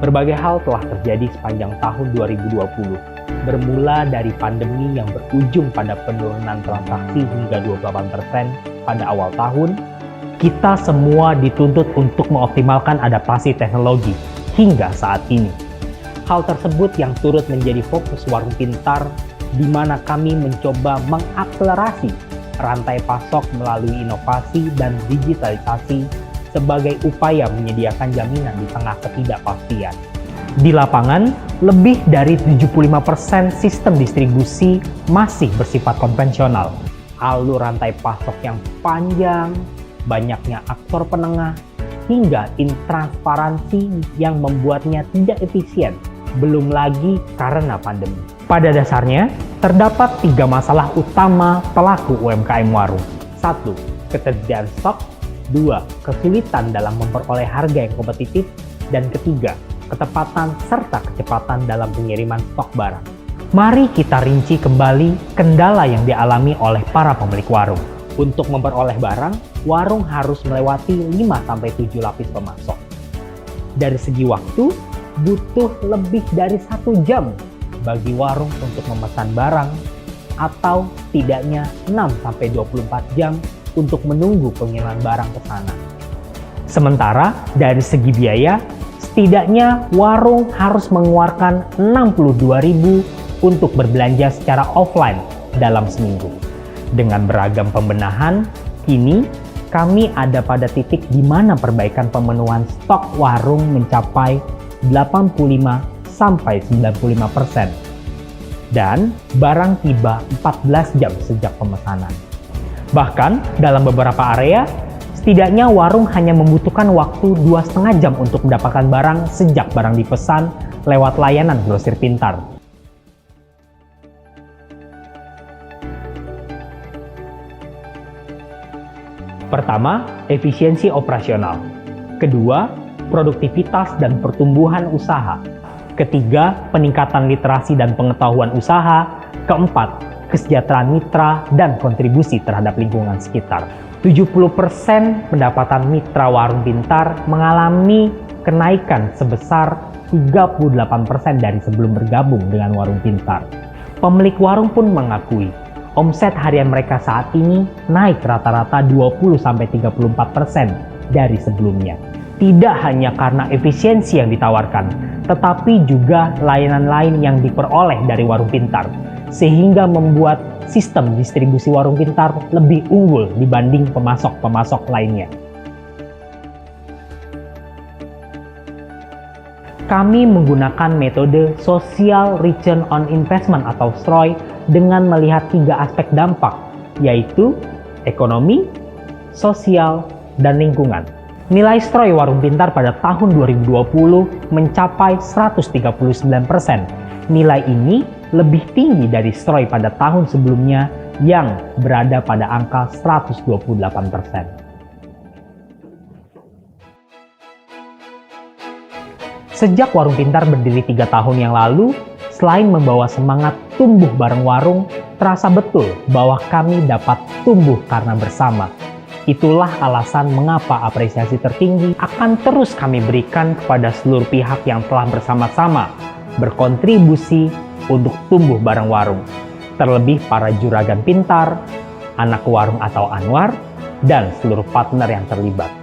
Berbagai hal telah terjadi sepanjang tahun 2020, bermula dari pandemi yang berujung pada penurunan transaksi hingga 28% pada awal tahun. Kita semua dituntut untuk mengoptimalkan adaptasi teknologi hingga saat ini. Hal tersebut yang turut menjadi fokus Warung Pintar, di mana kami mencoba mengakselerasi rantai pasok melalui inovasi dan digitalisasi sebagai upaya menyediakan jaminan di tengah ketidakpastian. Di lapangan, lebih dari 75% sistem distribusi masih bersifat konvensional. Alur rantai pasok yang panjang, banyaknya aktor penengah, hingga intransparansi yang membuatnya tidak efisien, belum lagi karena pandemi. Pada dasarnya, terdapat 3 masalah utama pelaku UMKM warung. 1. Ketersediaan stok. 2. Kesulitan dalam memperoleh harga yang kompetitif. Dan ketiga, ketepatan serta kecepatan dalam pengiriman stok barang. Mari kita rinci kembali kendala yang dialami oleh para pemilik warung. Untuk memperoleh barang, warung harus melewati 5-7 lapis pemasok. Dari segi waktu, butuh lebih dari 1 jam bagi warung untuk memesan barang, atau setidaknya 6-24 jam untuk menunggu pengiriman barang ke sana. Sementara dari segi biaya, setidaknya warung harus mengeluarkan 62.000 untuk berbelanja secara offline dalam seminggu. Dengan beragam pembenahan, kini kami ada pada titik di mana perbaikan pemenuhan stok warung mencapai 85-95% dan barang tiba 14 jam sejak pemesanan. Bahkan dalam beberapa area, setidaknya warung hanya membutuhkan waktu 2,5 jam untuk mendapatkan barang sejak barang dipesan lewat layanan grosir pintar. Pertama, efisiensi operasional. Kedua, produktivitas dan pertumbuhan usaha. Ketiga, peningkatan literasi dan pengetahuan usaha. Keempat, kesejahteraan mitra dan kontribusi terhadap lingkungan sekitar. 70% pendapatan mitra Warung Pintar mengalami kenaikan sebesar 38% dari sebelum bergabung dengan Warung Pintar. Pemilik warung pun mengakui, omset harian mereka saat ini naik rata-rata 20-34% dari sebelumnya. Tidak hanya karena efisiensi yang ditawarkan, tetapi juga layanan lain yang diperoleh dari Warung Pintar, sehingga membuat sistem distribusi Warung Pintar lebih unggul dibanding pemasok-pemasok lainnya. Kami menggunakan metode Social Return on Investment atau SROI dengan melihat 3 aspek dampak, yaitu ekonomi, sosial, dan lingkungan. Nilai SROI Warung Pintar pada tahun 2020 mencapai 139%. Nilai ini lebih tinggi dari SROI pada tahun sebelumnya yang berada pada angka 128%. Sejak Warung Pintar berdiri 3 tahun yang lalu, selain membawa semangat tumbuh bareng warung, terasa betul bahwa kami dapat tumbuh karena bersama. Itulah alasan mengapa apresiasi tertinggi akan terus kami berikan kepada seluruh pihak yang telah bersama-sama berkontribusi untuk tumbuh bareng warung. Terlebih para juragan pintar, anak warung atau Anwar, dan seluruh partner yang terlibat.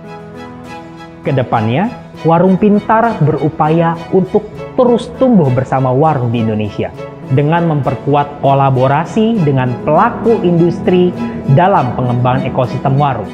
Kedepannya, Warung Pintar berupaya untuk terus tumbuh bersama warung di Indonesia dengan memperkuat kolaborasi dengan pelaku industri dalam pengembangan ekosistem warung.